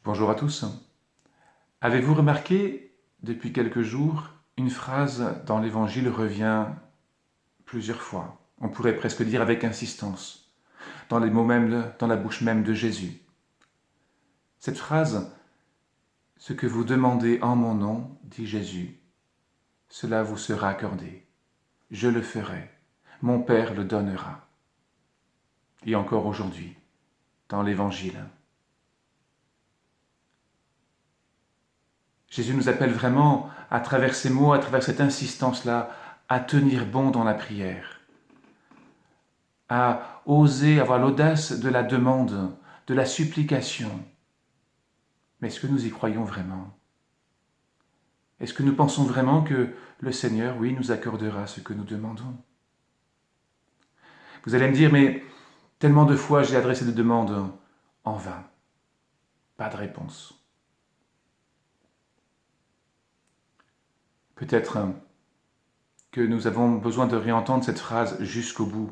Bonjour à tous. Avez-vous remarqué, depuis quelques jours, une phrase dans l'Évangile revient plusieurs fois, on pourrait presque dire avec insistance, dans les mots même, dans la bouche même de Jésus. Cette phrase, ce que vous demandez en mon nom, dit Jésus, cela vous sera accordé. Je le ferai. Mon Père le donnera. Et encore aujourd'hui, dans l'Évangile. Jésus nous appelle vraiment, à travers ces mots, à travers cette insistance-là, à tenir bon dans la prière, à oser avoir l'audace de la demande, de la supplication. Mais est-ce que nous y croyons vraiment? Est-ce que nous pensons vraiment que le Seigneur, oui, nous accordera ce que nous demandons? Vous allez me dire, mais tellement de fois j'ai adressé des demandes en vain. Pas de réponse. Peut-être que nous avons besoin de réentendre cette phrase jusqu'au bout.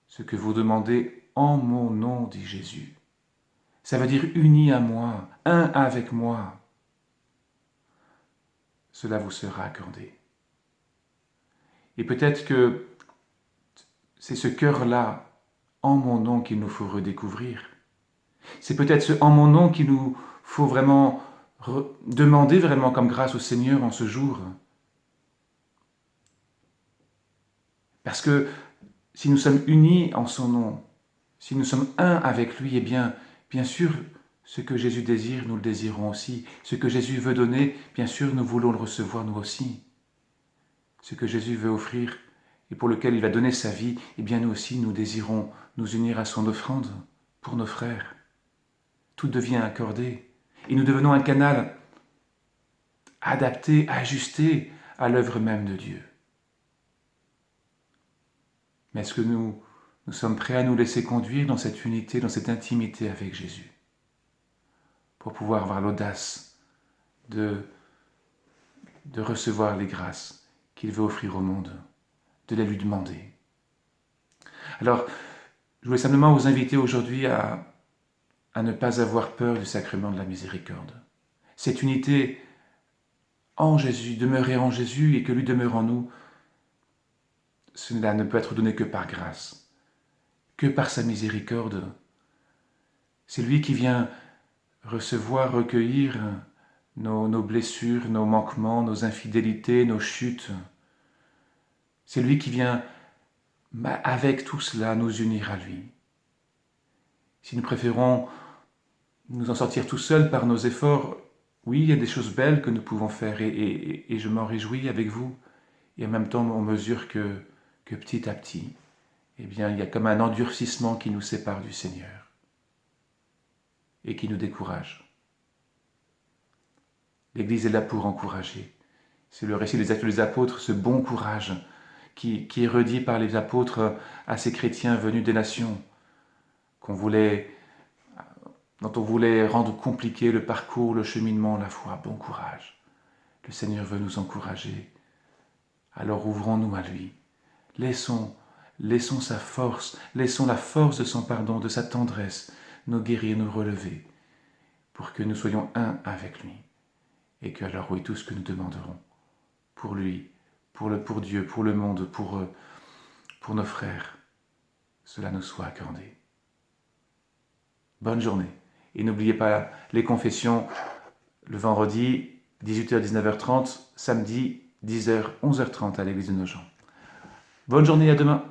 Ce que vous demandez en mon nom, dit Jésus. Ça veut dire uni à moi, un avec moi. Cela vous sera accordé. Et peut-être que c'est ce cœur-là, en mon nom, qu'il nous faut redécouvrir. C'est peut-être ce en mon nom qu'il nous faut vraiment demander vraiment comme grâce au Seigneur en ce jour. Parce que si nous sommes unis en son nom, si nous sommes un avec lui, eh bien sûr, ce que Jésus désire, nous le désirons aussi. Ce que Jésus veut donner, bien sûr, nous voulons le recevoir nous aussi. Ce que Jésus veut offrir et pour lequel il va donner sa vie, eh bien nous aussi, nous désirons nous unir à son offrande pour nos frères. Tout devient accordé et nous devenons un canal adapté, ajusté à l'œuvre même de Dieu. Mais est-ce que nous sommes prêts à nous laisser conduire dans cette unité, dans cette intimité avec Jésus, pour pouvoir avoir l'audace de recevoir les grâces qu'il veut offrir au monde, de les lui demander. Alors, je voulais simplement vous inviter aujourd'hui à ne pas avoir peur du sacrement de la miséricorde. Cette unité en Jésus, demeurer en Jésus et que lui demeure en nous, cela ne peut être donné que par grâce, que par sa miséricorde. C'est lui qui vient recevoir, recueillir nos blessures, nos manquements, nos infidélités, nos chutes. C'est lui qui vient, avec tout cela, nous unir à lui. Si nous préférons nous en sortir tout seuls par nos efforts, oui, il y a des choses belles que nous pouvons faire et je m'en réjouis avec vous. Et en même temps, on mesure que petit à petit, eh bien, il y a comme un endurcissement qui nous sépare du Seigneur et qui nous décourage. L'Église est là pour encourager. C'est le récit des Actes des Apôtres, ce bon courage qui est redit par les apôtres à ces chrétiens venus des nations, dont on voulait rendre compliqué le parcours, le cheminement, la foi. Bon courage. Le Seigneur veut nous encourager. Alors ouvrons-nous à lui. Laissons sa force, laissons la force de son pardon, de sa tendresse, nous guérir, nous relever, pour que nous soyons un avec lui. Et que alors, oui, tout ce que nous demanderons, pour lui, pour Dieu, pour le monde, pour nos frères, cela nous soit accordé. Bonne journée. Et n'oubliez pas les confessions le vendredi, 18h, 19h30, samedi, 10h, 11h30 à l'église de Nogent. Bonne journée, à demain.